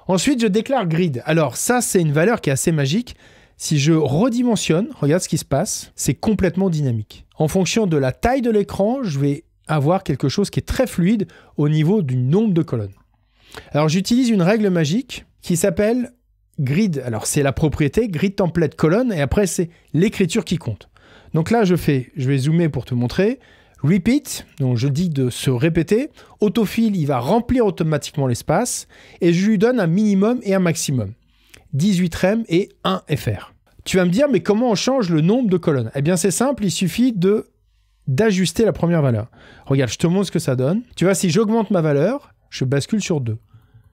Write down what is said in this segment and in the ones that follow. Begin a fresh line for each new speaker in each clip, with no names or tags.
Ensuite, je déclare grid. Alors ça, c'est une valeur qui est assez magique. Si je redimensionne, regarde ce qui se passe, c'est complètement dynamique. En fonction de la taille de l'écran, je vais avoir quelque chose qui est très fluide au niveau du nombre de colonnes. Alors j'utilise une règle magique qui s'appelle grid. Alors c'est la propriété, grid template colonne, et après c'est l'écriture qui compte. Donc là je vais zoomer pour te montrer. Repeat, donc je dis de se répéter. Autofill, il va remplir automatiquement l'espace et je lui donne un minimum et un maximum. 18 rem et 1 fr. Tu vas me dire, mais comment on change le nombre de colonnes? Eh bien c'est simple, il suffit d'ajuster la première valeur. Regarde, je te montre ce que ça donne. Tu vois, si j'augmente ma valeur, je bascule sur 2.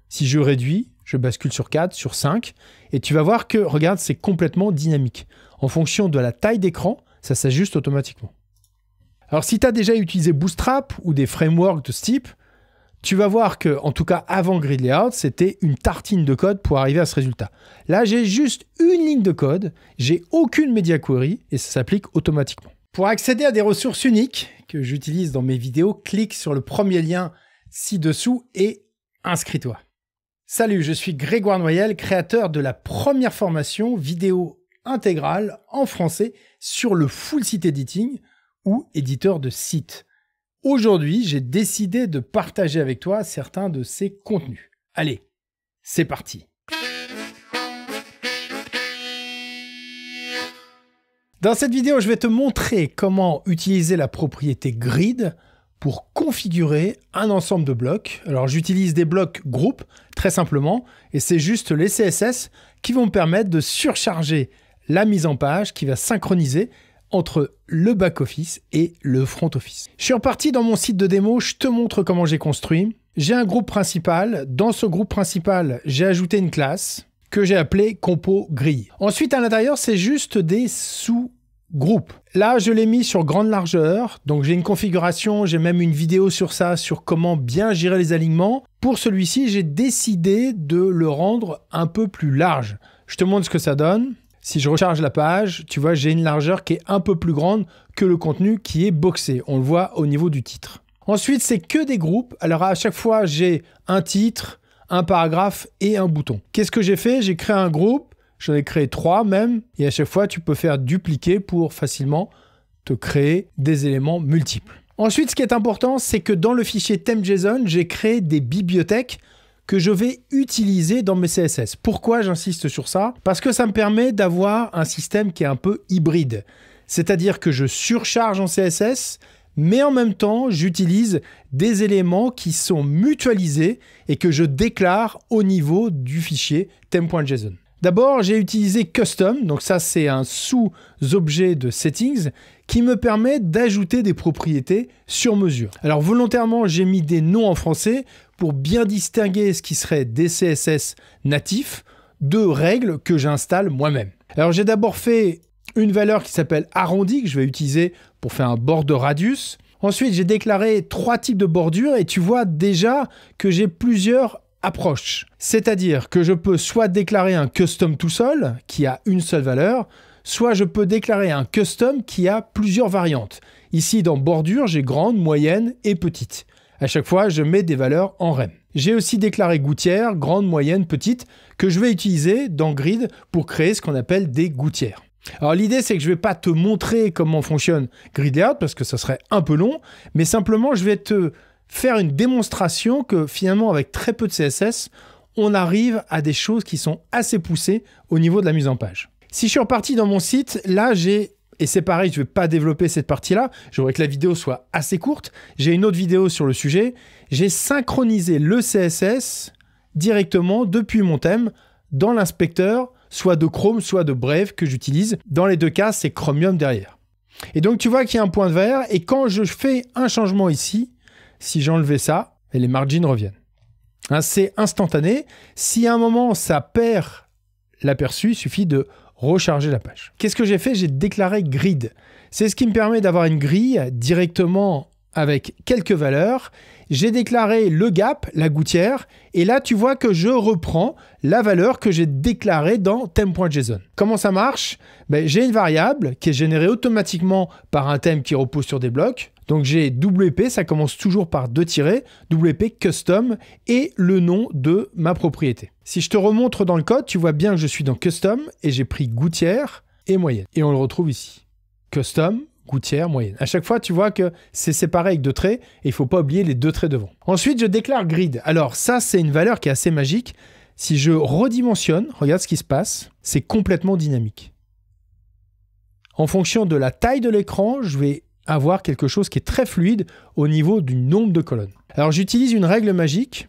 Si je réduis, je bascule sur 4, sur 5. Et tu vas voir que, regarde, c'est complètement dynamique. En fonction de la taille d'écran, ça s'ajuste automatiquement. Alors, si tu as déjà utilisé Bootstrap ou des frameworks de ce type, tu vas voir que, en tout cas, avant Grid Layout, c'était une tartine de code pour arriver à ce résultat. Là, j'ai juste une ligne de code, j'ai aucune media query et ça s'applique automatiquement. Pour accéder à des ressources uniques que j'utilise dans mes vidéos, clique sur le premier lien ci-dessous et inscris-toi. Salut, je suis Grégoire Noyel, créateur de la première formation vidéo intégrale en français sur le full site editing ou éditeur de site. Aujourd'hui, j'ai décidé de partager avec toi certains de ces contenus. Allez, c'est parti. Dans cette vidéo, je vais te montrer comment utiliser la propriété grid pour configurer un ensemble de blocs. Alors, j'utilise des blocs groupes, très simplement, et c'est juste les CSS qui vont me permettre de surcharger la mise en page qui va synchroniser entre le back-office et le front-office. Je suis reparti dans mon site de démo, je te montre comment j'ai construit. J'ai un groupe principal. Dans ce groupe principal, j'ai ajouté une classe que j'ai appelée Compo Grille. Ensuite, à l'intérieur, c'est juste des sous-groupes. Là, je l'ai mis sur grande largeur. Donc, j'ai une configuration, j'ai même une vidéo sur ça, sur comment bien gérer les alignements. Pour celui-ci, j'ai décidé de le rendre un peu plus large. Je te montre ce que ça donne. Si je recharge la page, tu vois, j'ai une largeur qui est un peu plus grande que le contenu qui est boxé. On le voit au niveau du titre. Ensuite, c'est que des groupes. Alors, à chaque fois, j'ai un titre, un paragraphe et un bouton. Qu'est-ce que j'ai fait? J'ai créé un groupe. J'en ai créé 3 même. Et à chaque fois, tu peux faire dupliquer pour facilement te créer des éléments multiples. Ensuite, ce qui est important, c'est que dans le fichier theme.json, j'ai créé des bibliothèques que je vais utiliser dans mes CSS. Pourquoi j'insiste sur ça? Parce que ça me permet d'avoir un système qui est un peu hybride. C'est-à-dire que je surcharge en CSS, mais en même temps, j'utilise des éléments qui sont mutualisés et que je déclare au niveau du fichier theme.json. D'abord, j'ai utilisé custom, donc ça c'est un sous-objet de settings qui me permet d'ajouter des propriétés sur mesure. Alors volontairement, j'ai mis des noms en français pour bien distinguer ce qui serait des CSS natifs de règles que j'installe moi-même. Alors j'ai d'abord fait une valeur qui s'appelle arrondi que je vais utiliser pour faire un border radius. Ensuite, j'ai déclaré 3 types de bordures et tu vois déjà que j'ai plusieurs approches. C'est-à-dire que je peux soit déclarer un custom tout seul qui a une seule valeur, soit je peux déclarer un custom qui a plusieurs variantes. Ici, dans bordure, j'ai grande, moyenne et petite. À chaque fois, je mets des valeurs en rem. J'ai aussi déclaré gouttière, grande, moyenne, petite, que je vais utiliser dans Grid pour créer ce qu'on appelle des gouttières. Alors l'idée, c'est que je ne vais pas te montrer comment fonctionne Grid Layout parce que ça serait un peu long, mais simplement, je vais te faire une démonstration que finalement, avec très peu de CSS, on arrive à des choses qui sont assez poussées au niveau de la mise en page. Si je suis reparti dans mon site, là, et c'est pareil, je ne vais pas développer cette partie-là, je voudrais que la vidéo soit assez courte. J'ai une autre vidéo sur le sujet. J'ai synchronisé le CSS directement depuis mon thème dans l'inspecteur, soit de Chrome, soit de Brave que j'utilise. Dans les deux cas, c'est Chromium derrière. Et donc, tu vois qu'il y a un point vert. Et quand je fais un changement ici, si j'enlevais ça, et les margins reviennent. Hein, c'est instantané. Si à un moment, ça perd l'aperçu, il suffit de recharger la page. Qu'est-ce que j'ai fait? J'ai déclaré grid. C'est ce qui me permet d'avoir une grille directement avec quelques valeurs. J'ai déclaré le gap, la gouttière, et là tu vois que je reprends la valeur que j'ai déclarée dans theme.json. Comment ça marche? J'ai une variable qui est générée automatiquement par un thème qui repose sur des blocs. Donc j'ai WP, ça commence toujours par 2 tirets, WP custom et le nom de ma propriété. Si je te remontre dans le code, tu vois bien que je suis dans custom et j'ai pris gouttière et moyenne. Et on le retrouve ici. Custom, gouttière, moyenne. À chaque fois, tu vois que c'est séparé avec 2 traits et il ne faut pas oublier les 2 traits devant. Ensuite, je déclare grid. Alors ça, c'est une valeur qui est assez magique. Si je redimensionne, regarde ce qui se passe, c'est complètement dynamique. En fonction de la taille de l'écran, je vais avoir quelque chose qui est très fluide au niveau du nombre de colonnes. Alors j'utilise une règle magique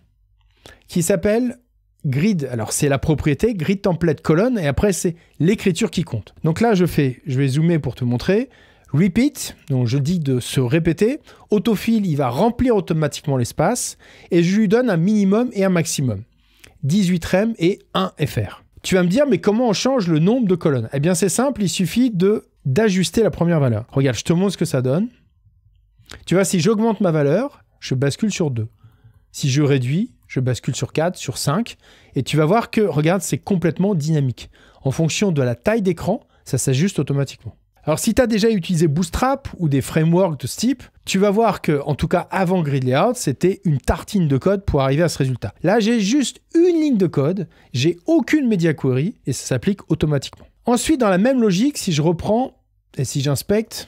qui s'appelle grid. Alors c'est la propriété, grid template colonne, et après c'est l'écriture qui compte. Donc là je vais zoomer pour te montrer. Repeat, donc je dis de se répéter. Autofill, il va remplir automatiquement l'espace et je lui donne un minimum et un maximum. 18 rem et 1 fr. Tu vas me dire, mais comment on change le nombre de colonnes? Eh bien c'est simple, il suffit d'ajuster la première valeur. Regarde, je te montre ce que ça donne. Tu vois, si j'augmente ma valeur, je bascule sur 2. Si je réduis, je bascule sur 4, sur 5. Et tu vas voir que, regarde, c'est complètement dynamique. En fonction de la taille d'écran, ça s'ajuste automatiquement. Alors, si tu as déjà utilisé Bootstrap ou des frameworks de ce type, tu vas voir que, en tout cas, avant Grid Layout, c'était une tartine de code pour arriver à ce résultat. Là, j'ai juste une ligne de code, j'ai aucune media query et ça s'applique automatiquement. Ensuite, dans la même logique, si je reprends et si j'inspecte,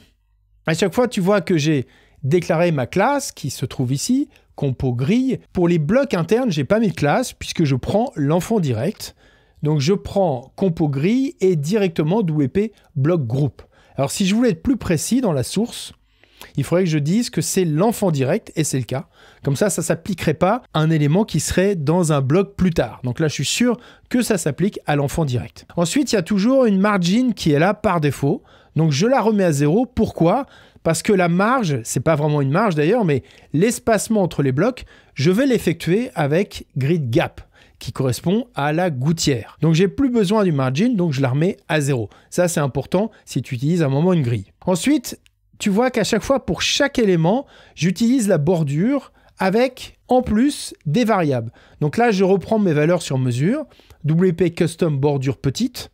à chaque fois, tu vois que j'ai déclaré ma classe qui se trouve ici, compo grille. Pour les blocs internes, je n'ai pas mis de classe puisque je prends l'enfant direct. Donc, je prends compo grille et directement WP bloc groupe. Alors, si je voulais être plus précis dans la source, il faudrait que je dise que c'est l'enfant direct, et c'est le cas. Comme ça ne s'appliquerait pas à un élément qui serait dans un bloc plus tard. Donc là, je suis sûr que ça s'applique à l'enfant direct. Ensuite, il y a toujours une margin qui est là par défaut. Donc, je la remets à 0. Pourquoi? Parce que la marge, c'est pas vraiment une marge d'ailleurs, mais l'espacement entre les blocs, je vais l'effectuer avec grid gap, qui correspond à la gouttière. Donc, j'ai plus besoin du margin, donc je la remets à 0. Ça, c'est important si tu utilises à un moment une grille. Ensuite, tu vois qu'à chaque fois, pour chaque élément, j'utilise la bordure avec, en plus, des variables. Donc là, je reprends mes valeurs sur mesure. WP custom bordure petite.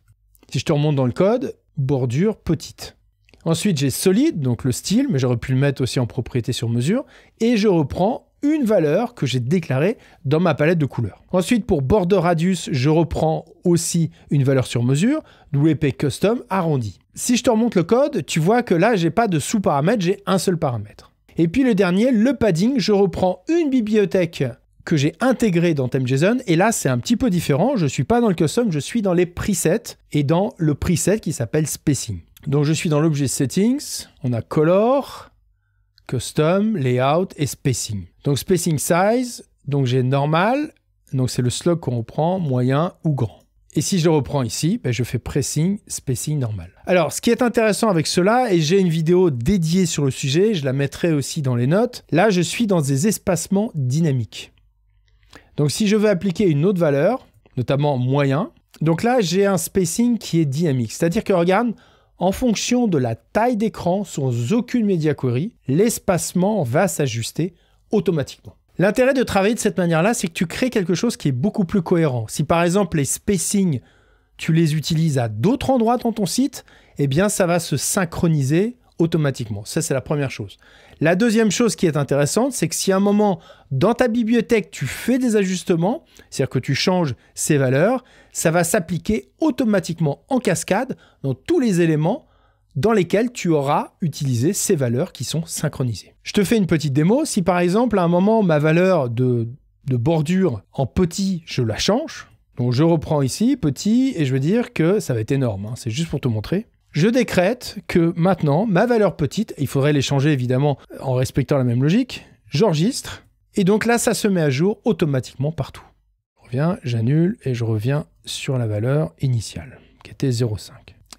Si je te remonte dans le code, bordure petite. Ensuite, j'ai solide, donc le style, mais j'aurais pu le mettre aussi en propriété sur mesure. Et je reprends une valeur que j'ai déclarée dans ma palette de couleurs. Ensuite, pour border radius, je reprends aussi une valeur sur mesure, WP custom arrondi. Si je te remonte le code, tu vois que là, j'ai pas de sous-paramètre, j'ai un seul paramètre. Et puis le dernier, le padding, je reprends une bibliothèque que j'ai intégrée dans theme.json, et là, c'est un petit peu différent. Je suis pas dans le custom, je suis dans les presets, et dans le preset qui s'appelle spacing. Donc, je suis dans l'objet settings, on a color, custom, layout et spacing. Donc, spacing size, donc j'ai normal, donc c'est le slug qu'on reprend, moyen ou grand. Et si je le reprends ici, je fais pressing, spacing normal. Alors, ce qui est intéressant avec cela, et j'ai une vidéo dédiée sur le sujet, je la mettrai aussi dans les notes, là, je suis dans des espacements dynamiques. Donc, si je veux appliquer une autre valeur, notamment moyen, donc là, j'ai un spacing qui est dynamique. C'est-à-dire que, regarde, en fonction de la taille d'écran, sans aucune media query, l'espacement va s'ajuster automatiquement. L'intérêt de travailler de cette manière-là, c'est que tu crées quelque chose qui est beaucoup plus cohérent. Si par exemple les spacings, tu les utilises à d'autres endroits dans ton site, eh bien ça va se synchroniser automatiquement. Ça, c'est la première chose. La deuxième chose qui est intéressante, c'est que si à un moment, dans ta bibliothèque, tu fais des ajustements, c'est-à-dire que tu changes ces valeurs, ça va s'appliquer automatiquement en cascade dans tous les éléments dans lesquels tu auras utilisé ces valeurs qui sont synchronisées. Je te fais une petite démo. Si par exemple, à un moment, ma valeur de bordure en petit, je la change, donc je reprends ici, petit, et je veux dire que ça va être énorme, hein, c'est juste pour te montrer. Je décrète que maintenant, ma valeur petite, il faudrait les changer évidemment en respectant la même logique, j'enregistre, et donc là, ça se met à jour automatiquement partout. Je reviens, j'annule, et je reviens sur la valeur initiale, qui était 0,5,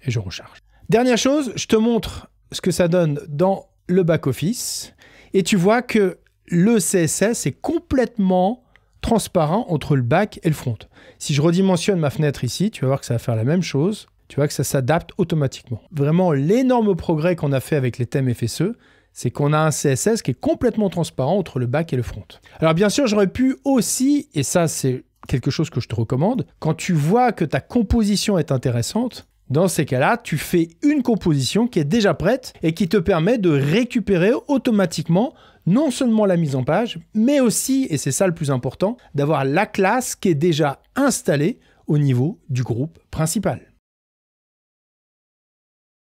et je recharge. Dernière chose, je te montre ce que ça donne dans le back-office, et tu vois que le CSS est complètement transparent entre le back et le front. Si je redimensionne ma fenêtre ici, tu vas voir que ça va faire la même chose. Tu vois que ça s'adapte automatiquement. Vraiment, l'énorme progrès qu'on a fait avec les thèmes FSE, c'est qu'on a un CSS qui est complètement transparent entre le back et le front. Alors bien sûr, j'aurais pu aussi, et ça c'est quelque chose que je te recommande, quand tu vois que ta composition est intéressante, dans ces cas-là, tu fais une composition qui est déjà prête et qui te permet de récupérer automatiquement non seulement la mise en page, mais aussi, et c'est ça le plus important, d'avoir la classe qui est déjà installée au niveau du groupe principal.